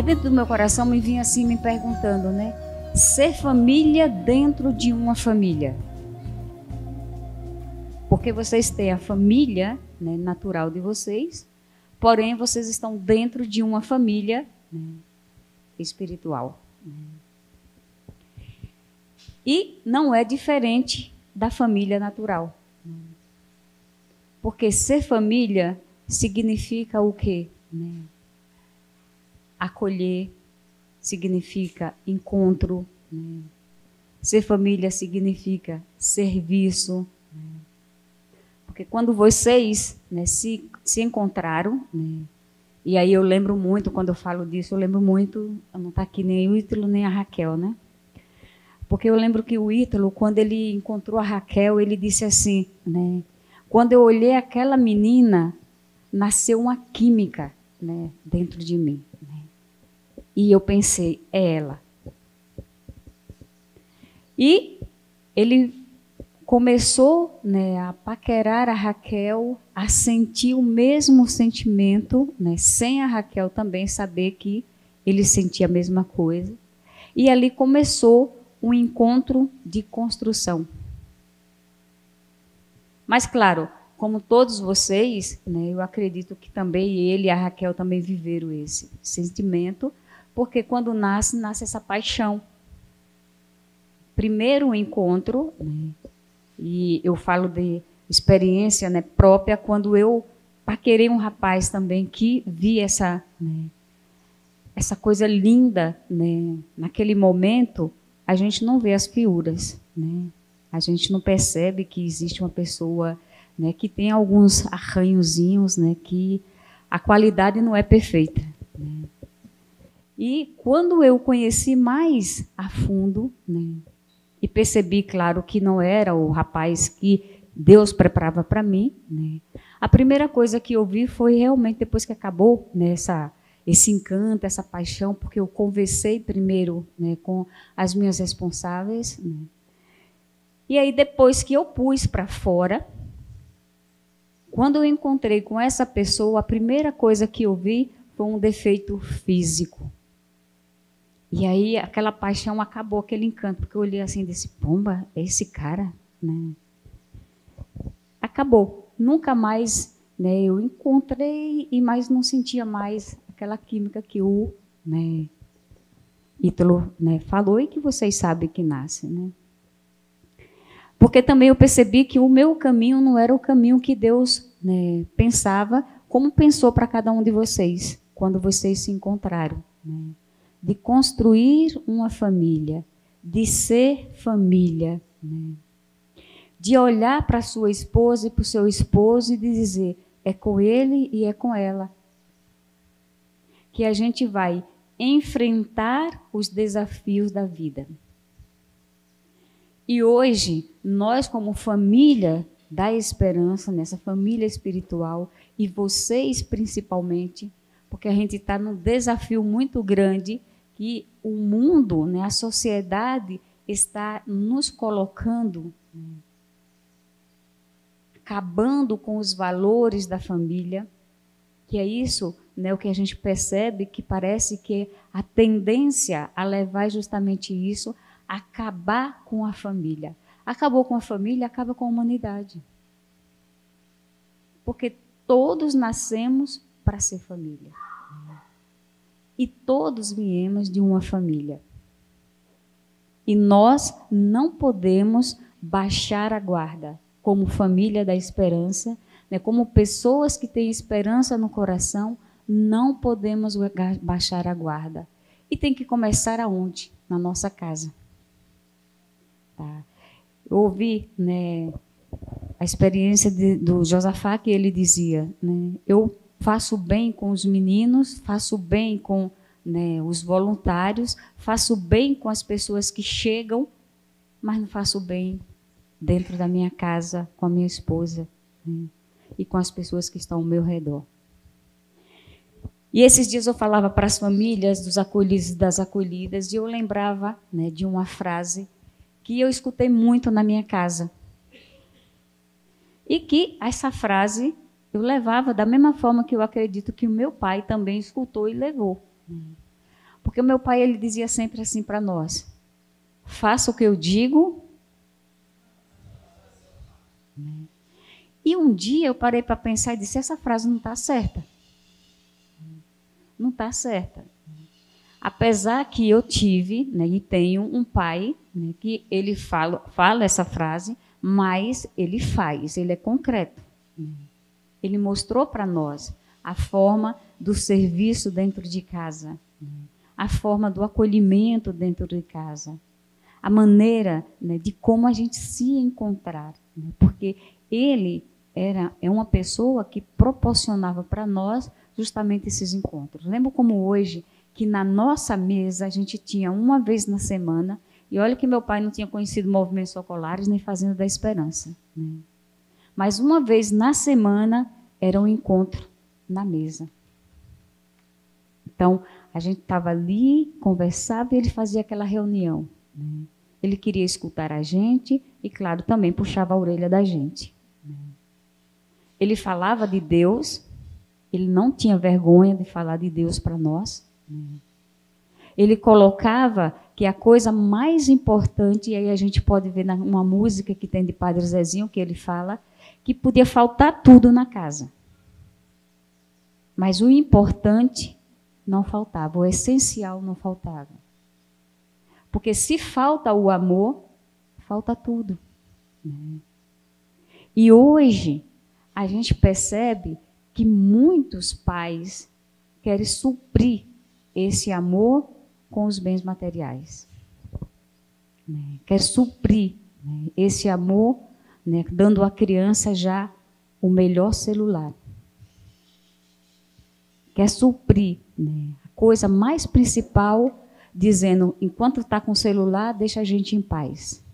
dentro do meu coração me vinha assim me perguntando, né? Ser família dentro de uma família. Porque vocês têm a família, né, natural de vocês, porém vocês estão dentro de uma família, né, espiritual. E não é diferente da família natural. Porque ser família significa o quê? Né? Acolher, significa encontro. Né? Ser família significa serviço. Né? Porque quando vocês, né, se encontraram, né, e aí eu lembro muito, quando eu falo disso, eu lembro muito, não está aqui nem o Ítalo nem a Raquel, né? Porque eu lembro que o Ítalo, quando ele encontrou a Raquel, ele disse assim, né? Quando eu olhei aquela menina, nasceu uma química, né, dentro de mim. Né? E eu pensei, é ela. E ele começou, né, a paquerar a Raquel, a sentir o mesmo sentimento, né, sem a Raquel também saber que ele sentia a mesma coisa. E ali começou um encontro de construção. Mas, claro, como todos vocês, né, eu acredito que também ele e a Raquel também viveram esse sentimento, porque quando nasce essa paixão. Primeiro o encontro, né, e eu falo de experiência, né, própria, quando eu paquerei um rapaz também que vi essa, né, essa coisa linda, né, naquele momento, a gente não vê as figuras, né? A gente não percebe que existe uma pessoa, né, que tem alguns arranhozinhos, né, que a qualidade não é perfeita. Né? E quando eu conheci mais a fundo, né, e percebi, claro, que não era o rapaz que Deus preparava para mim, né, a primeira coisa que eu vi foi realmente depois que acabou, né, esse encanto, essa paixão, porque eu conversei primeiro, né, com as minhas responsáveis, né, e aí, depois que eu pus para fora, quando eu encontrei com essa pessoa, a primeira coisa que eu vi foi um defeito físico. E aí, aquela paixão acabou, aquele encanto, porque eu olhei assim e disse, pomba, é esse cara? Né? Acabou. Nunca mais, né, eu encontrei, e mais não sentia mais aquela química que o, né, Ítalo, né, falou e que vocês sabem que nasce, né? Porque também eu percebi que o meu caminho não era o caminho que Deus, né, pensava, como pensou para cada um de vocês, quando vocês se encontraram. Né? De construir uma família, de ser família. Né? De olhar para a sua esposa e para o seu esposo e de dizer, é com ele e é com ela. Que a gente vai enfrentar os desafios da vida. E hoje, nós como família da esperança, nessa família espiritual, e vocês principalmente, porque a gente está num desafio muito grande, que o mundo, né, a sociedade está nos colocando, né, acabando com os valores da família, que é isso, né, o que a gente percebe, que parece que a tendência a levar justamente isso, acabar com a família. Acabou com a família, acaba com a humanidade. Porque todos nascemos para ser família. E todos viemos de uma família. E nós não podemos baixar a guarda como família da esperança, né, como pessoas que têm esperança no coração, não podemos baixar a guarda. E tem que começar aonde? Na nossa casa. Tá. Eu ouvi, né, a experiência do Josafá, que ele dizia, né, eu faço bem com os meninos, faço bem com, né, os voluntários, faço bem com as pessoas que chegam, mas não faço bem dentro da minha casa, com a minha esposa, né, e com as pessoas que estão ao meu redor. E esses dias eu falava para as famílias dos acolhidos e das acolhidas, e eu lembrava, né, de uma frase que eu escutei muito na minha casa. E que essa frase eu levava da mesma forma que eu acredito que o meu pai também escutou e levou. Porque o meu pai, ele dizia sempre assim para nós: faça o que eu digo. E um dia eu parei para pensar e disse: essa frase não está certa. Não está certa. Apesar que eu tive, né, e tenho um pai, né, que ele fala essa frase, mas ele faz, ele é concreto. Ele mostrou para nós a forma do serviço dentro de casa, a forma do acolhimento dentro de casa, a maneira, né, de como a gente se encontrar, né, porque ele é uma pessoa que proporcionava para nós justamente esses encontros. Lembro como hoje, que na nossa mesa a gente tinha uma vez na semana, e olha que meu pai não tinha conhecido movimentos socolares nem Fazenda da Esperança, né? Mas uma vez na semana era um encontro na mesa. Então, a gente estava ali, conversava e ele fazia aquela reunião, né? Ele queria escutar a gente e, claro, também puxava a orelha da gente, né? Ele falava de Deus, ele não tinha vergonha de falar de Deus para nós. Ele colocava que a coisa mais importante, e aí a gente pode ver numa música que tem de Padre Zezinho, que ele fala, que podia faltar tudo na casa. Mas o importante não faltava, o essencial não faltava. Porque se falta o amor, falta tudo, né? E hoje a gente percebe que muitos pais querem suprir esse amor com os bens materiais, né? Quer suprir, né, esse amor, né, dando à criança já o melhor celular. Quer suprir, né, a coisa mais principal, dizendo, enquanto está com o celular, deixa a gente em paz.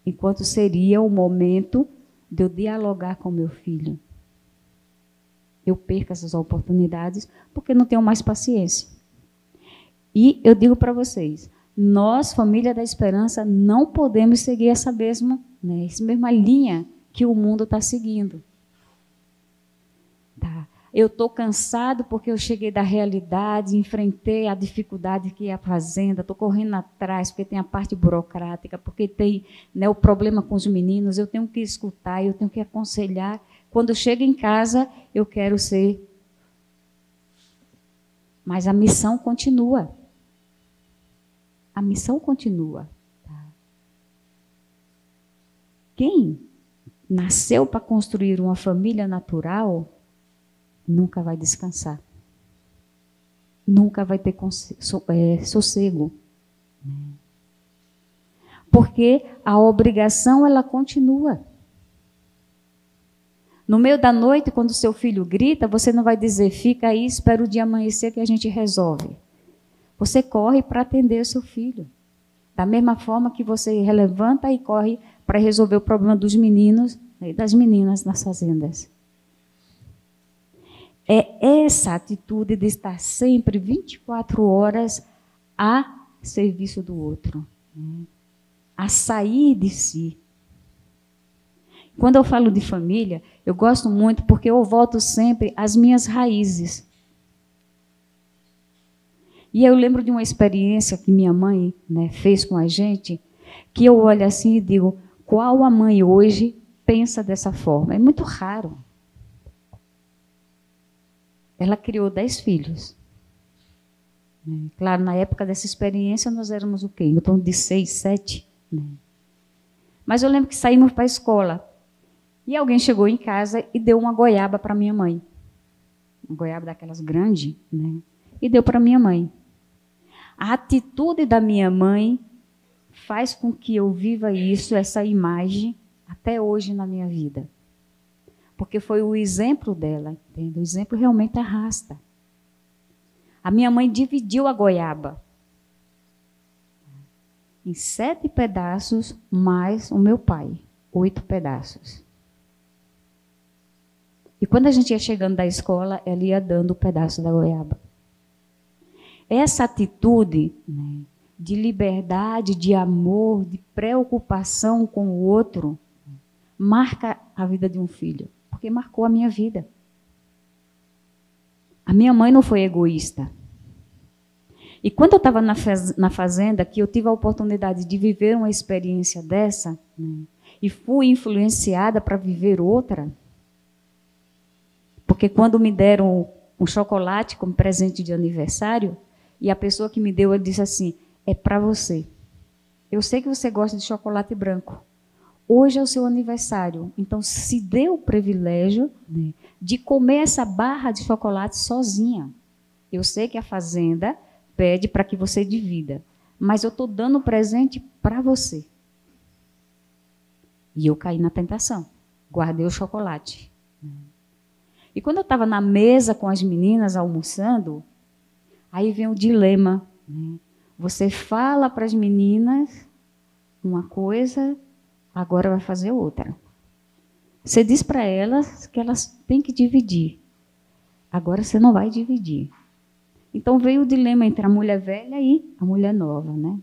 Enquanto seria o momento de eu dialogar com meu filho. Eu perco essas oportunidades porque não tenho mais paciência. E eu digo para vocês, nós, Família da Esperança, não podemos seguir essa mesma linha que o mundo está seguindo. Tá? Eu estou cansado porque eu cheguei da realidade, enfrentei a dificuldade que é a fazenda, estou correndo atrás porque tem a parte burocrática, porque tem, né, o problema com os meninos, eu tenho que escutar, eu tenho que aconselhar. Quando eu chego em casa, eu quero ser. Mas a missão continua. A missão continua. Tá? Quem nasceu para construir uma família natural, nunca vai descansar. Nunca vai ter sossego. Porque a obrigação, ela continua. No meio da noite, quando o seu filho grita, você não vai dizer, fica aí, espera o dia amanhecer que a gente resolve. Você corre para atender o seu filho. Da mesma forma que você levanta e corre para resolver o problema dos meninos e das meninas nas fazendas. É essa atitude de estar sempre 24 horas a serviço do outro, né? A sair de si. Quando eu falo de família, eu gosto muito porque eu volto sempre às minhas raízes. E eu lembro de uma experiência que minha mãe, né, fez com a gente, que eu olho assim e digo, qual a mãe hoje pensa dessa forma? É muito raro. Ela criou 10 filhos. Claro, na época dessa experiência, nós éramos o quê? Em torno de 6, 7. Né? Mas eu lembro que saímos para a escola. E alguém chegou em casa e deu uma goiaba para minha mãe. Uma goiaba daquelas grandes, né? E deu para minha mãe. A atitude da minha mãe faz com que eu viva isso, essa imagem, até hoje na minha vida. Porque foi o exemplo dela, entende? O exemplo realmente arrasta. A minha mãe dividiu a goiaba em 7 pedaços, mais o meu pai, 8 pedaços. E quando a gente ia chegando da escola, ela ia dando o pedaço da goiaba. Essa atitude, né, de liberdade, de amor, de preocupação com o outro, marca a vida de um filho, porque marcou a minha vida. A minha mãe não foi egoísta. E quando eu estava na fazenda, que eu tive a oportunidade de viver uma experiência dessa, né, e fui influenciada para viver outra, porque quando me deram um chocolate como presente de aniversário, e a pessoa que me deu, ela disse assim, é para você. Eu sei que você gosta de chocolate branco. Hoje é o seu aniversário, então se dê o privilégio, né, de comer essa barra de chocolate sozinha. Eu sei que a fazenda pede para que você divida, mas eu estou dando presente para você. E eu caí na tentação, guardei o chocolate. E quando eu estava na mesa com as meninas almoçando, aí vem o dilema, né? Você fala para as meninas uma coisa, agora vai fazer outra. Você diz para elas que elas têm que dividir. Agora você não vai dividir. Então veio o dilema entre a mulher velha e a mulher nova, né?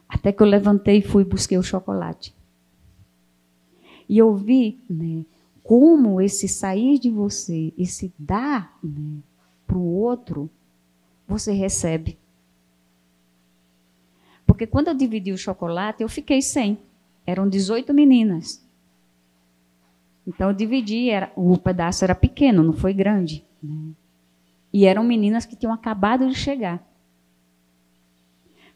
Até que eu levantei e fui busquei o chocolate. E eu vi, né, como esse sair de você, esse dar, né, para o outro, você recebe. Porque quando eu dividi o chocolate, eu fiquei sem. Eram 18 meninas. Então eu dividi, o pedaço era pequeno, não foi grande, né? E eram meninas que tinham acabado de chegar.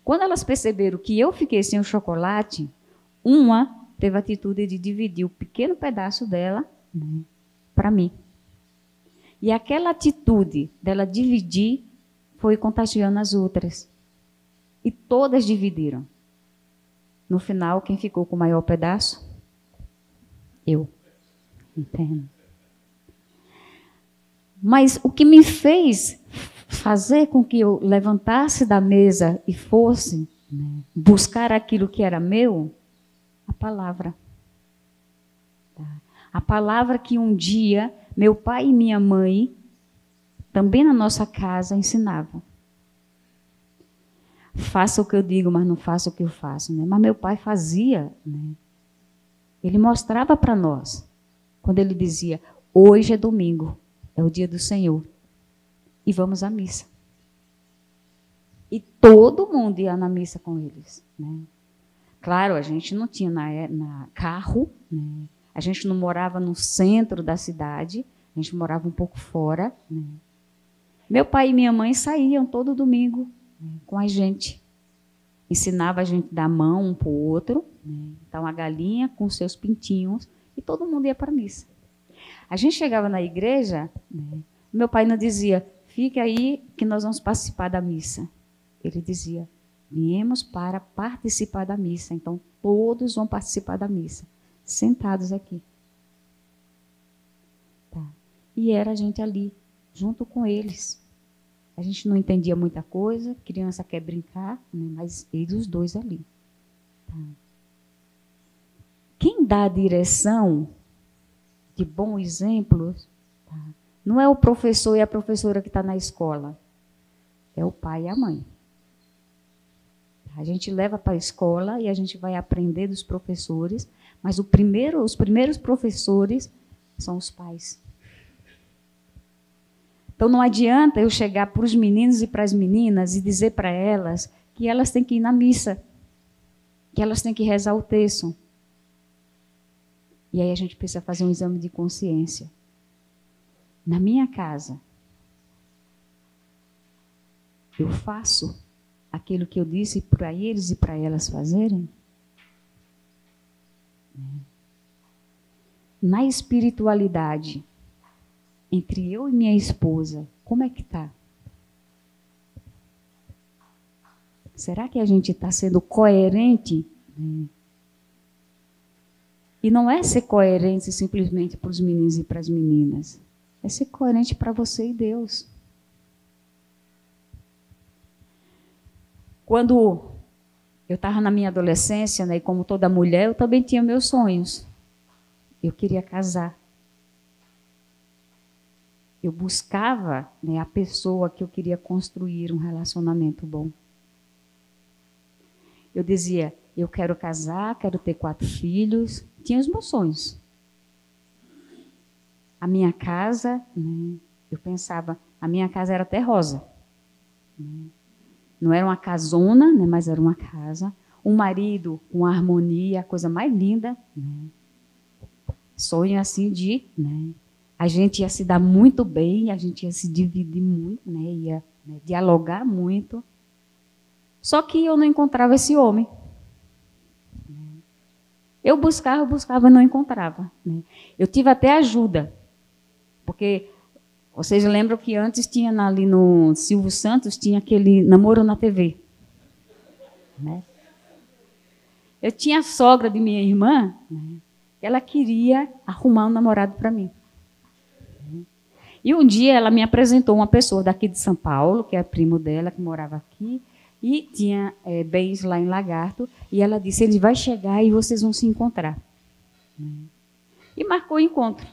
Quando elas perceberam que eu fiquei sem o chocolate, uma teve a atitude de dividir o pequeno pedaço dela, né, para mim. E aquela atitude dela dividir foi contagiando as outras. E todas dividiram. No final, quem ficou com o maior pedaço? Eu. Entendo. Mas o que me fez fazer com que eu levantasse da mesa e fosse, né, buscar aquilo que era meu, a palavra. Tá? A palavra que um dia meu pai e minha mãe, também na nossa casa, ensinavam. Faça o que eu digo, mas não faça o que eu faço. Né? Mas meu pai fazia. Né? Ele mostrava para nós. Quando ele dizia, hoje é domingo, é o dia do Senhor. E vamos à missa. E todo mundo ia na missa com eles. Né? Claro, a gente não tinha na carro, né? A gente não morava no centro da cidade, a gente morava um pouco fora. Né? Meu pai e minha mãe saíam todo domingo, né, com a gente. Ensinava a gente a dar mão um para o outro, né? Então a galinha com seus pintinhos, e todo mundo ia para a missa. A gente chegava na igreja, né, meu pai não dizia, fique aí que nós vamos participar da missa. Ele dizia, viemos para participar da missa, então todos vão participar da missa, sentados aqui. Tá. E era a gente ali, junto com eles. A gente não entendia muita coisa, criança quer brincar, né, mas eles os dois ali. Tá. Quem dá a direção de bons exemplos, tá, não é o professor e a professora que está na escola, é o pai e a mãe. A gente leva para a escola e a gente vai aprender dos professores, mas os primeiros professores são os pais. Então não adianta eu chegar para os meninos e para as meninas e dizer para elas que elas têm que ir na missa, que elas têm que rezar o terço. E aí a gente precisa fazer um exame de consciência. Na minha casa, eu faço aquilo que eu disse para eles e para elas fazerem? Na espiritualidade, entre eu e minha esposa, como é que está? Será que a gente está sendo coerente? E não é ser coerente simplesmente para os meninos e para as meninas. É ser coerente para você e Deus. Quando eu estava na minha adolescência, né, e como toda mulher, eu também tinha meus sonhos. Eu queria casar. Eu buscava, né, a pessoa que eu queria construir um relacionamento bom. Eu dizia, eu quero casar, quero ter 4 filhos. Tinha os meus sonhos. A minha casa, né, eu pensava, a minha casa era até rosa. Né? Não era uma casona, né, mas era uma casa. Um marido com harmonia, a coisa mais linda. Né? Sonho assim de... Né, a gente ia se dar muito bem, a gente ia se dividir muito, né, ia, né, dialogar muito. Só que eu não encontrava esse homem. Eu buscava e não encontrava. Né? Eu tive até ajuda, porque vocês lembram que antes tinha ali no Silvio Santos, tinha aquele Namoro na TV. Né? Eu tinha a sogra de minha irmã, né? Ela queria arrumar um namorado para mim. E um dia ela me apresentou uma pessoa daqui de São Paulo, que é primo dela, que morava aqui, e tinha bens lá em Lagarto, e ela disse, ele vai chegar e vocês vão se encontrar. E marcou o encontro.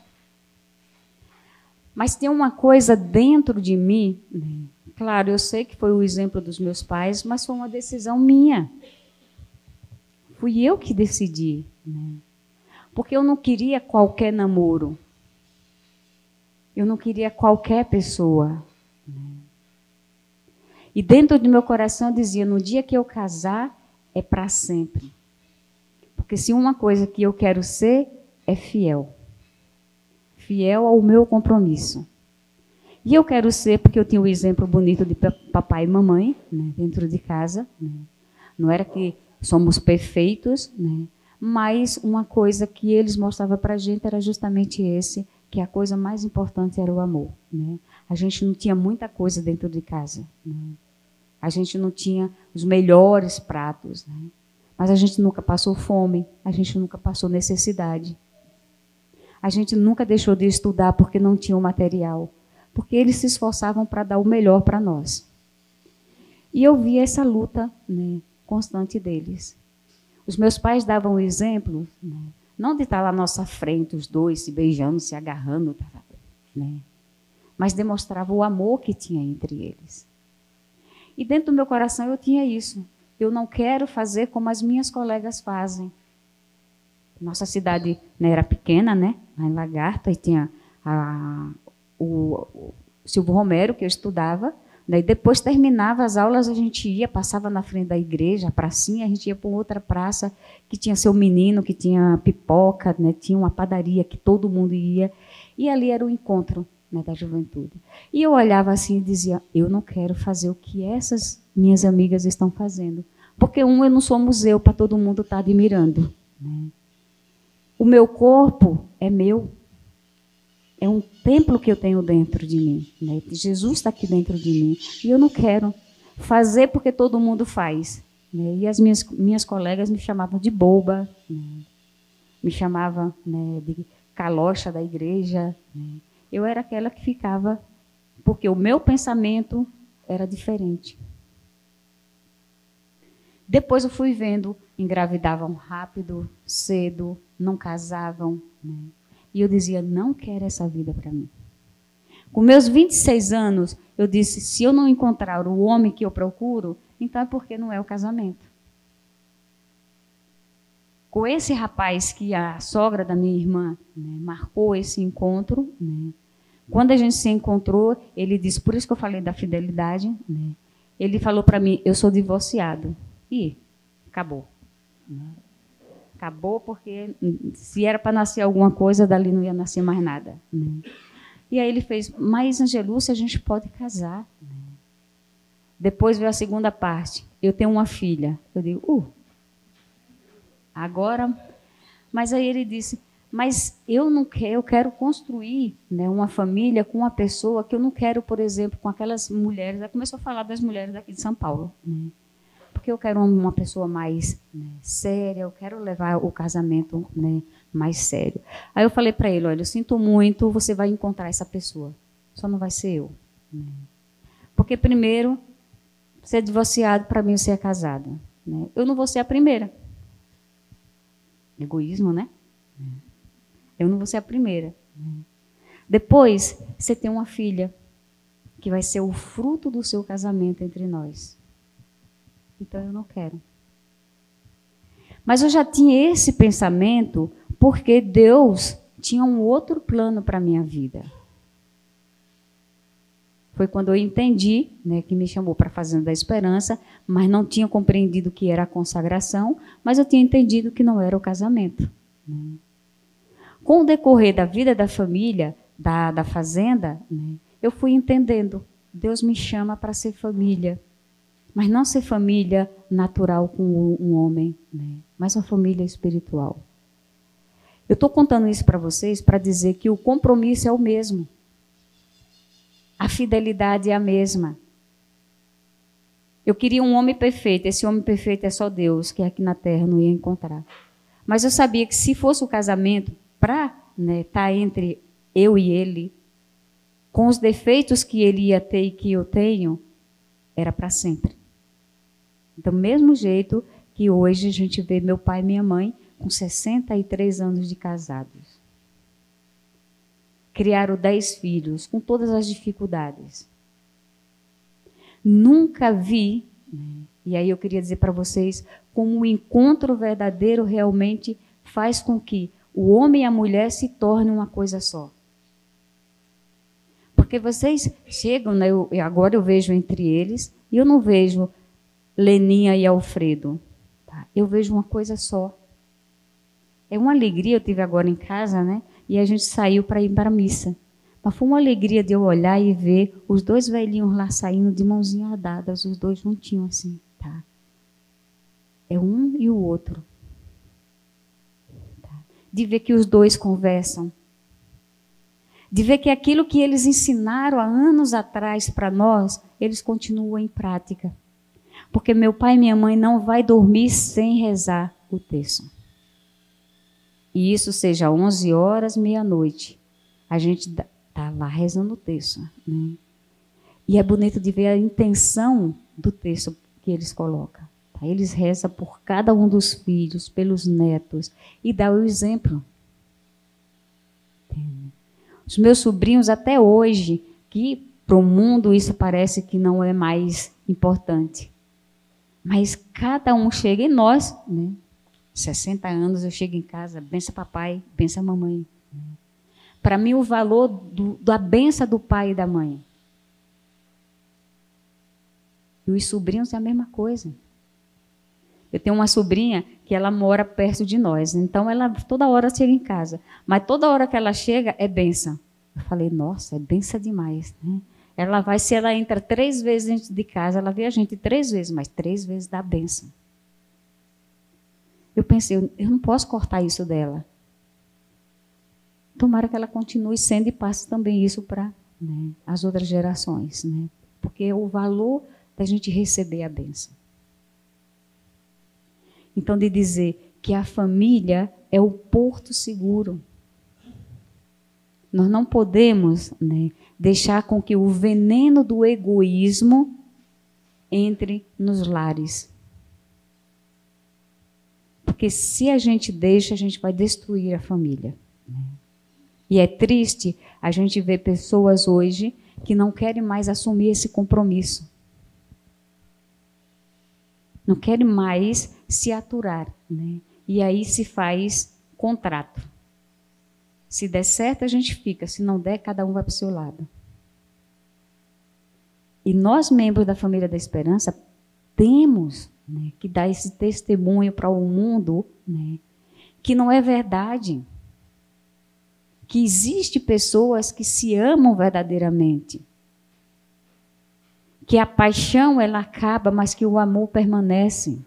Mas tem uma coisa dentro de mim, né? Claro, eu sei que foi o exemplo dos meus pais, mas foi uma decisão minha. Fui eu que decidi. Né? Porque eu não queria qualquer namoro. Eu não queria qualquer pessoa. Né? E dentro do meu coração eu dizia, no dia que eu casar, é para sempre. Porque se uma coisa que eu quero ser, é fiel. Fiel ao meu compromisso. E eu quero ser, porque eu tinha um exemplo bonito de papai e mamãe, né, dentro de casa. Né? Não era que somos perfeitos, né? Mas uma coisa que eles mostravam para a gente era justamente esse, que a coisa mais importante era o amor. Né? A gente não tinha muita coisa dentro de casa. Né? A gente não tinha os melhores pratos. Né? Mas a gente nunca passou fome, a gente nunca passou necessidade. A gente nunca deixou de estudar porque não tinha o material. Porque eles se esforçavam para dar o melhor para nós. E eu via essa luta, né, constante deles. Os meus pais davam o exemplo, né, não de estar lá à nossa frente, os dois se beijando, se agarrando, né, mas demonstrava o amor que tinha entre eles. E dentro do meu coração eu tinha isso. Eu não quero fazer como as minhas colegas fazem. Nossa cidade, né, era pequena, né, lá em Lagarto, e tinha o Silvio Romero, que eu estudava. Daí depois terminava as aulas, a gente ia, passava na frente da igreja, a pracinha, a gente ia para outra praça que tinha seu menino, que tinha pipoca, né, tinha uma padaria que todo mundo ia. E ali era o encontro, né, da juventude. E eu olhava assim e dizia, eu não quero fazer o que essas minhas amigas estão fazendo. Porque eu não sou museu para todo mundo estar admirando. Né? O meu corpo é meu. É um templo que eu tenho dentro de mim. Né? Jesus está aqui dentro de mim. E eu não quero fazer porque todo mundo faz. Né? E as minhas colegas me chamavam de boba, né? Me chamavam, né, de calocha da igreja. Né? Eu era aquela que ficava, porque o meu pensamento era diferente. Depois eu fui vendo, engravidavam rápido, cedo, não casavam, né? E eu dizia, não quero essa vida para mim. Com meus 26 anos, eu disse, se eu não encontrar o homem que eu procuro, então é porque não é o casamento. Com esse rapaz que a sogra da minha irmã, né, marcou esse encontro, né, quando a gente se encontrou, ele disse, por isso que eu falei da fidelidade, né, ele falou para mim, eu sou divorciado. E acabou. Né? Acabou porque se era para nascer alguma coisa, dali não ia nascer mais nada. Né? E aí ele fez, mas Angelúcia, a gente pode casar. Né? Depois veio a segunda parte, eu tenho uma filha. Eu digo, agora... Mas aí ele disse, mas eu não quero, eu quero construir, né, uma família com uma pessoa que eu não quero, por exemplo, com aquelas mulheres... Aí começou a falar das mulheres daqui de São Paulo, né? Porque eu quero uma pessoa mais, né, séria, eu quero levar o casamento, né, mais sério. Aí eu falei para ele, olha, eu sinto muito, você vai encontrar essa pessoa, só não vai ser eu. Né? Porque primeiro, ser divorciado, para mim, você é casado. Né? Eu não vou ser a primeira. Egoísmo, né? Eu não vou ser a primeira. Né? Depois, você tem uma filha, que vai ser o fruto do seu casamento entre nós. Então, eu não quero. Mas eu já tinha esse pensamento porque Deus tinha um outro plano para a minha vida. Foi quando eu entendi, né, que me chamou para a Fazenda da Esperança, mas não tinha compreendido o que era a consagração, mas eu tinha entendido que não era o casamento. Né? Com o decorrer da vida da família, da fazenda, né, eu fui entendendo. Deus me chama para ser família, mas não ser família natural com um homem, né, mas uma família espiritual. Eu estou contando isso para vocês para dizer que o compromisso é o mesmo. A fidelidade é a mesma. Eu queria um homem perfeito. Esse homem perfeito é só Deus, que aqui na terra não ia encontrar. Mas eu sabia que se fosse o casamento, para estar entre eu e ele, com os defeitos que ele ia ter e que eu tenho, era para sempre. Do mesmo jeito que hoje a gente vê meu pai e minha mãe com 63 anos de casados. Criaram 10 filhos, com todas as dificuldades. Nunca vi, e aí eu queria dizer para vocês, como o encontro verdadeiro realmente faz com que o homem e a mulher se tornem uma coisa só. Porque vocês chegam, né, agora eu vejo entre eles, e eu não vejo Leninha e Alfredo. Tá? Eu vejo uma coisa só. É uma alegria, eu tive agora em casa, né? E a gente saiu para ir para a missa. Mas foi uma alegria de eu olhar e ver os dois velhinhos lá saindo de mãozinha dadas, os dois juntinhos assim, tá? É um e o outro. Tá? De ver que os dois conversam. De ver que aquilo que eles ensinaram há anos atrás para nós, eles continuam em prática. Porque meu pai e minha mãe não vai dormir sem rezar o terço. E isso seja 11 horas, meia-noite. A gente está lá rezando o terço. Né? E é bonito de ver a intenção do terço que eles colocam. Tá? Eles rezam por cada um dos filhos, pelos netos, e dá o exemplo. Entende? Os meus sobrinhos, até hoje, que para o mundo isso parece que não é mais importante. Mas cada um chega em nós, né? 60 anos eu chego em casa, benção papai, benção mamãe. Para mim o valor da benção do pai e da mãe. E os sobrinhos é a mesma coisa. Eu tenho uma sobrinha que ela mora perto de nós, então ela toda hora chega em casa. Mas toda hora que ela chega é benção. Eu falei, nossa, é benção demais. Né? Ela vai, se ela entra 3 vezes dentro de casa, ela vê a gente 3 vezes, mas 3 vezes dá benção. Eu pensei, eu não posso cortar isso dela. Tomara que ela continue sendo e passe também isso para as outras gerações. Né? Porque é o valor da gente receber a bênção. Então, de dizer que a família é o porto seguro. Nós não podemos deixar com que o veneno do egoísmo entre nos lares. Porque se a gente deixa, a gente vai destruir a família. E é triste a gente ver pessoas hoje que não querem mais assumir esse compromisso. Não querem mais se aturar. Né? E aí se faz contrato. Se der certo, a gente fica. Se não der, cada um vai para o seu lado. E nós, membros da Família da Esperança, temos que dar esse testemunho para o mundo, que não é verdade. Que existe pessoas que se amam verdadeiramente. Que a paixão ela acaba, mas que o amor permanece.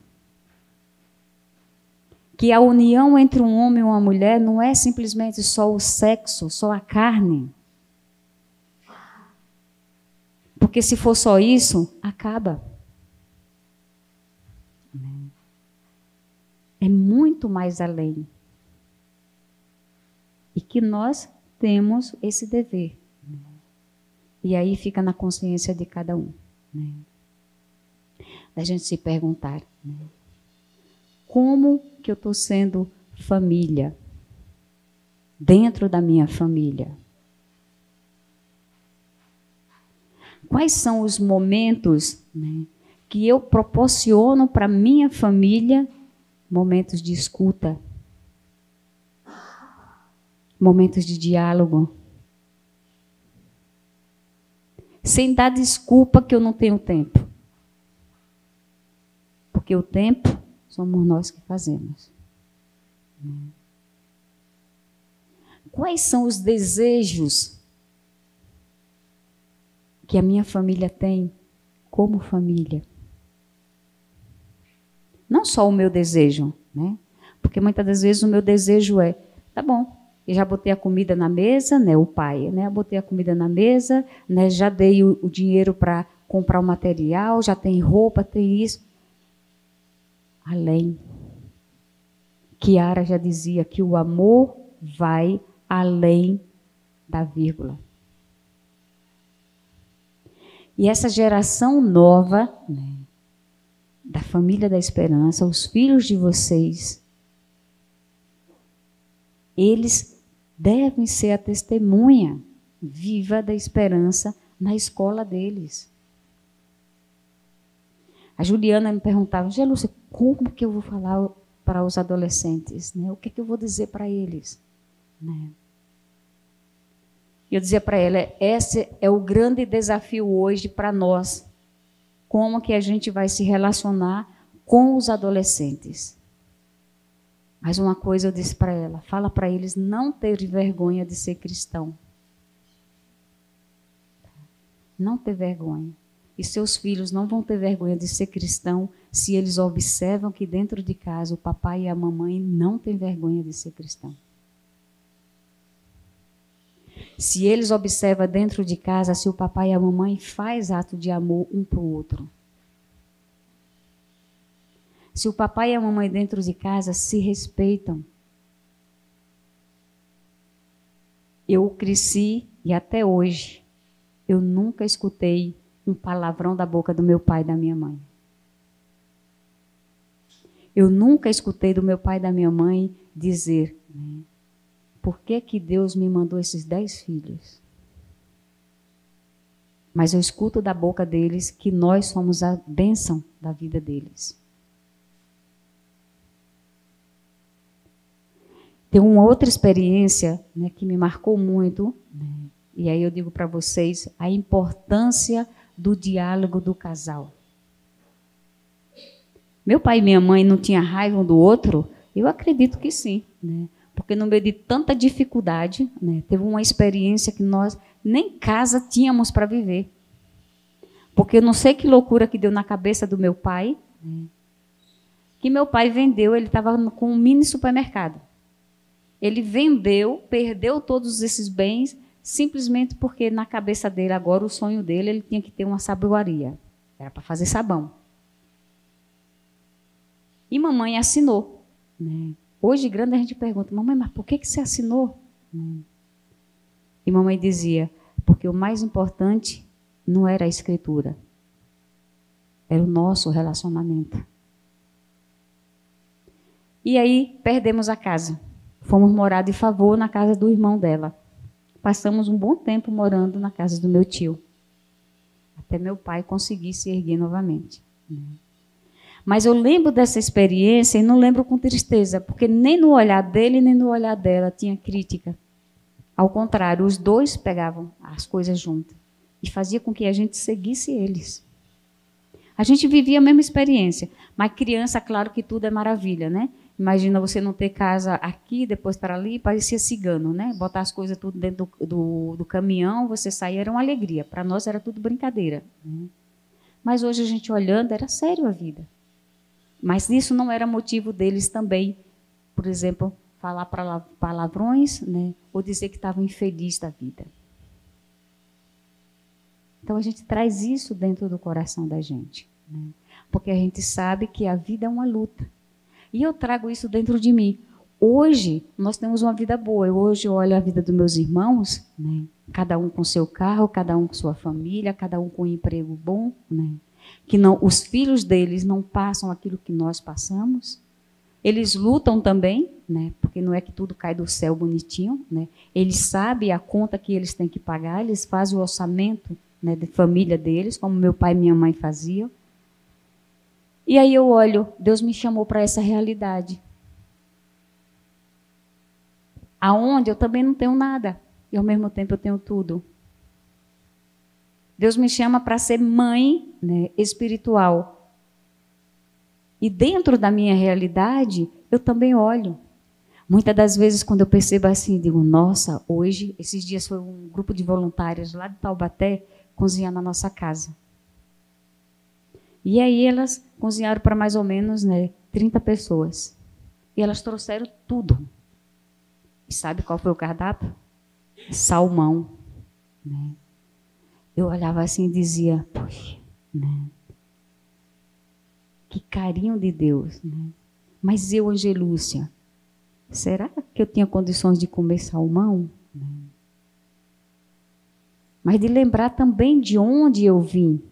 Que a união entre um homem e uma mulher não é simplesmente só o sexo, só a carne. Porque se for só isso, acaba. É muito mais além. E que nós temos esse dever. E aí fica na consciência de cada um. Da gente se perguntar, como que eu estou sendo família? Dentro da minha família. Quais são os momentos que eu proporciono para minha família? Momentos de escuta, momentos de diálogo. sem dar desculpa que eu não tenho tempo. Porque o tempo somos nós que fazemos. Quais são os desejos que a minha família tem como família? Não só o meu desejo, né? Porque muitas das vezes o meu desejo é, tá bom, eu já botei a comida na mesa, né? O pai, né? Eu botei a comida na mesa, né? Já dei o dinheiro para comprar o material, já tem roupa, tem isso. Além. Kiara já dizia que o amor vai além da vírgula. E essa geração nova, né, da família da esperança, os filhos de vocês, eles devem ser a testemunha viva da esperança na escola deles. A Juliana me perguntava, Gelúcia, como que eu vou falar para os adolescentes? Né? O que é que eu vou dizer para eles? Né? Eu dizia para ela, esse é o grande desafio hoje para nós. Como que a gente vai se relacionar com os adolescentes? Mas uma coisa eu disse para ela, fala para eles não terem vergonha de ser cristão. Não ter vergonha. E seus filhos não vão ter vergonha de ser cristão se eles observam que dentro de casa o papai e a mamãe não têm vergonha de ser cristão. Se eles observam dentro de casa se o papai e a mamãe faz ato de amor um para o outro. Se o papai e a mamãe dentro de casa se respeitam. Eu cresci e até hoje eu nunca escutei um palavrão da boca do meu pai e da minha mãe. Eu nunca escutei do meu pai e da minha mãe dizer, né, por que Deus me mandou esses 10 filhos? Mas eu escuto da boca deles que nós somos a bênção da vida deles. Tem uma outra experiência, né, que me marcou muito, né, e aí eu digo para vocês a importância do diálogo do casal. Meu pai e minha mãe não tinham raiva um do outro? Eu acredito que sim, né? Porque no meio de tanta dificuldade, né, teve uma experiência que nós nem casa tínhamos para viver. Porque eu não sei que loucura que deu na cabeça do meu pai, né, que meu pai vendeu, ele estava com um mini supermercado. Ele vendeu, perdeu todos esses bens, simplesmente porque na cabeça dele, agora o sonho dele, ele tinha que ter uma sabões. Era para fazer sabão. E mamãe assinou, né? Hoje, grande, a gente pergunta, mamãe, mas por que você assinou? E mamãe dizia, porque o mais importante não era a escritura, era o nosso relacionamento. E aí, perdemos a casa. Fomos morar de favor na casa do irmão dela. Passamos um bom tempo morando na casa do meu tio. Até meu pai conseguir se erguer novamente. Mas eu lembro dessa experiência e não lembro com tristeza, porque nem no olhar dele, nem no olhar dela tinha crítica. Ao contrário, os dois pegavam as coisas juntas e fazia com que a gente seguisse eles. A gente vivia a mesma experiência, mas criança, claro que tudo é maravilha, né? Imagina você não ter casa aqui, depois para ali, parecia cigano, né? Botar as coisas tudo dentro do caminhão, você sair, era uma alegria. Para nós era tudo brincadeira. Né? Mas hoje a gente olhando, era sério a vida. Mas isso não era motivo deles também, por exemplo, falar palavrões, né? Ou dizer que estavam infelizes da vida. Então a gente traz isso dentro do coração da gente. Né? Porque a gente sabe que a vida é uma luta. E eu trago isso dentro de mim. Hoje, nós temos uma vida boa. Hoje eu olho a vida dos meus irmãos, né? Cada um com seu carro, cada um com sua família, cada um com um emprego bom, né? Que não, os filhos deles não passam aquilo que nós passamos. Eles lutam também, né? Porque não é que tudo cai do céu bonitinho. Né? Eles sabem a conta que eles têm que pagar, eles fazem o orçamento, né, de família deles, como meu pai e minha mãe faziam. E aí eu olho, Deus me chamou para essa realidade. Aonde eu também não tenho nada, e ao mesmo tempo eu tenho tudo. Deus me chama para ser mãe, né, espiritual. E dentro da minha realidade, eu também olho. Muitas das vezes, quando eu percebo assim, digo, nossa, hoje, esses dias foi um grupo de voluntários lá de Taubaté cozinhar na nossa casa. E aí elas cozinharam para mais ou menos, né, 30 pessoas. E elas trouxeram tudo. E sabe qual foi o cardápio? Salmão. Né? Eu olhava assim e dizia, poxa, né? Que carinho de Deus. Né? Mas eu, Angelúcia, será que eu tinha condições de comer salmão? Né? Mas de lembrar também de onde eu vim.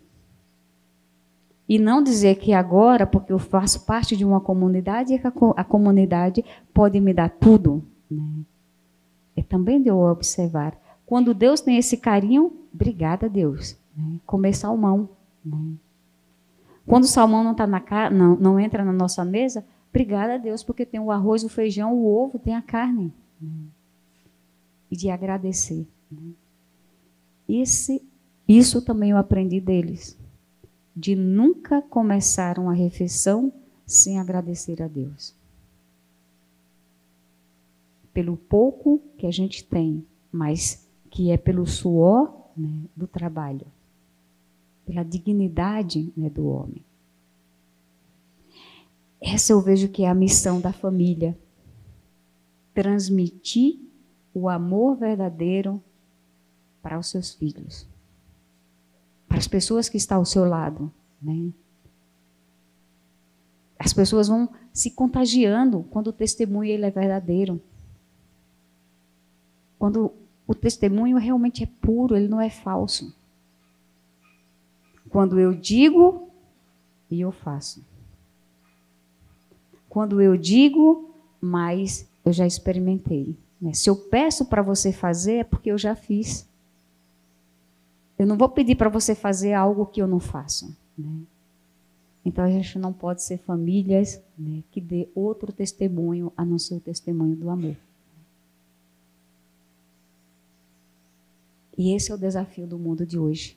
E não dizer que agora, porque eu faço parte de uma comunidade, a comunidade pode me dar tudo. Né? É também de eu observar. Quando Deus tem esse carinho, obrigada a Deus. Né? Comer salmão. Né? Quando o salmão não entra na nossa mesa, obrigada a Deus, porque tem o arroz, o feijão, o ovo, tem a carne. Né? E de agradecer. Né? Isso também eu aprendi deles. De nunca começar uma refeição sem agradecer a Deus. Pelo pouco que a gente tem, mas que é pelo suor, né, do trabalho. Pela dignidade, né, do homem. Essa eu vejo que é a missão da família. Transmitir o amor verdadeiro para os seus filhos. Para as pessoas que estão ao seu lado. Né? As pessoas vão se contagiando quando o testemunho ele é verdadeiro. Quando o testemunho realmente é puro, ele não é falso. Quando eu digo e eu faço. Quando eu digo, mas eu já experimentei. Né? Se eu peço para você fazer, é porque eu já fiz. Eu não vou pedir para você fazer algo que eu não faço. Né? Então, a gente não pode ser famílias, né, que dê outro testemunho a não ser o testemunho do amor. E esse é o desafio do mundo de hoje.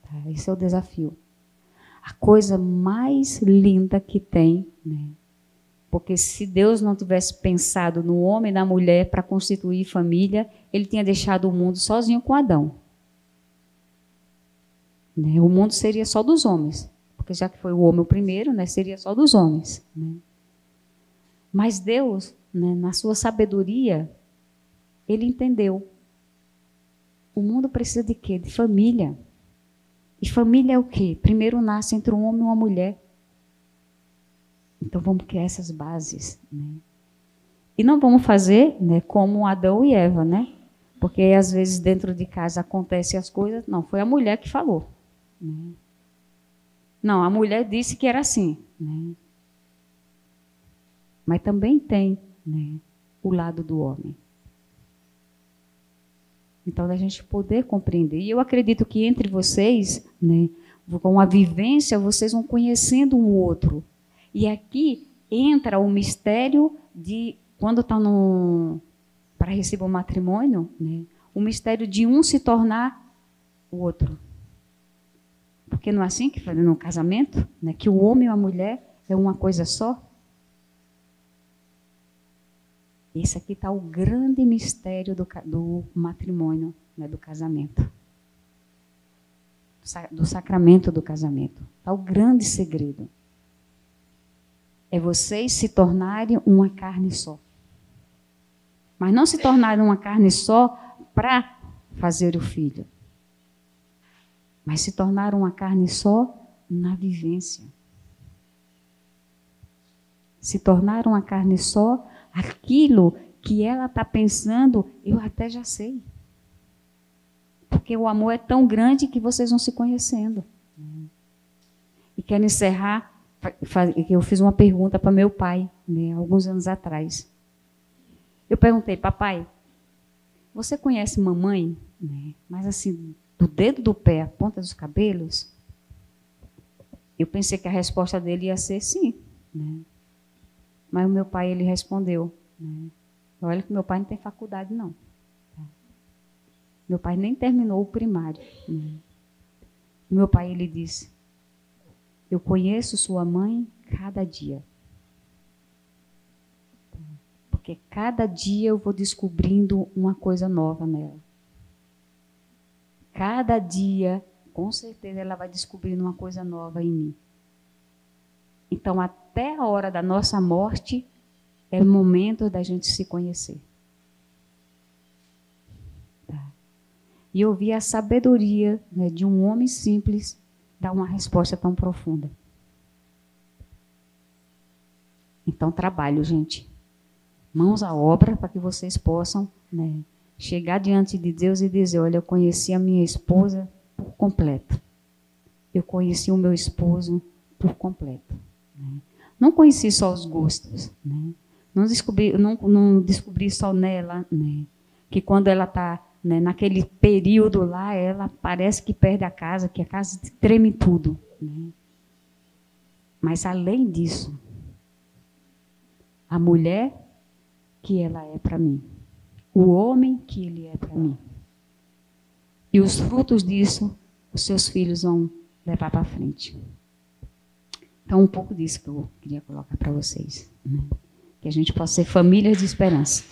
Tá? Esse é o desafio. A coisa mais linda que tem, né? Porque se Deus não tivesse pensado no homem e na mulher para constituir família, ele tinha deixado o mundo sozinho com Adão. Né? O mundo seria só dos homens, porque já que foi o homem o primeiro, né, seria só dos homens. Né? Mas Deus, né, na sua sabedoria, ele entendeu. O mundo precisa de quê? De família. E família é o quê? Primeiro nasce entre um homem e uma mulher. Então vamos criar essas bases. Né? E não vamos fazer, né, como Adão e Eva, né? Porque às vezes dentro de casa acontecem as coisas. Não, foi a mulher que falou. Né? Não, a mulher disse que era assim. Né? Mas também tem, né, o lado do homem. Então, da gente poder compreender. E eu acredito que entre vocês, né, com a vivência, vocês vão conhecendo um outro. E aqui entra o mistério de, quando está para receber o matrimônio, né, o mistério de um se tornar o outro. Porque não é assim que faz no casamento? Né, que o homem e a mulher é uma coisa só? Esse aqui está o grande mistério do matrimônio, né, do casamento. Do sacramento do casamento. Está o grande segredo. É vocês se tornarem uma carne só. Mas não se tornarem uma carne só para fazer o filho. Mas se tornar uma carne só na vivência. Se tornar uma carne só, aquilo que ela está pensando, eu até já sei. Porque o amor é tão grande que vocês vão se conhecendo. E quero encerrar, eu fiz uma pergunta para meu pai, né, alguns anos atrás. Eu perguntei, papai, você conhece mamãe? Né, mas assim, do dedo do pé à ponta dos cabelos? Eu pensei que a resposta dele ia ser sim. Né? Mas o meu pai, ele respondeu, né? Olha que meu pai não tem faculdade, não. Meu pai nem terminou o primário. Né? Meu pai, ele disse, eu conheço sua mãe cada dia. Porque cada dia eu vou descobrindo uma coisa nova nela. Cada dia, com certeza, ela vai descobrindo uma coisa nova em mim. Então, até a hora da nossa morte, é o momento da gente se conhecer. Tá? E eu vi a sabedoria, né, de um homem simples dar uma resposta tão profunda. Então, trabalho, gente. Mãos à obra para que vocês possam, né, chegar diante de Deus e dizer, olha, eu conheci a minha esposa por completo. Eu conheci o meu esposo por completo. Né? Não conheci só os gostos. Né? Não descobri só nela, né, que quando ela está, né, naquele período lá, ela parece que perde a casa, que a casa treme tudo. Né? Mas, além disso, a mulher que ela é para mim, o homem que ele é para mim. E os frutos disso, os seus filhos vão levar para frente. Então, um pouco disso que eu queria colocar para vocês. Né? Que a gente possa ser família de esperança.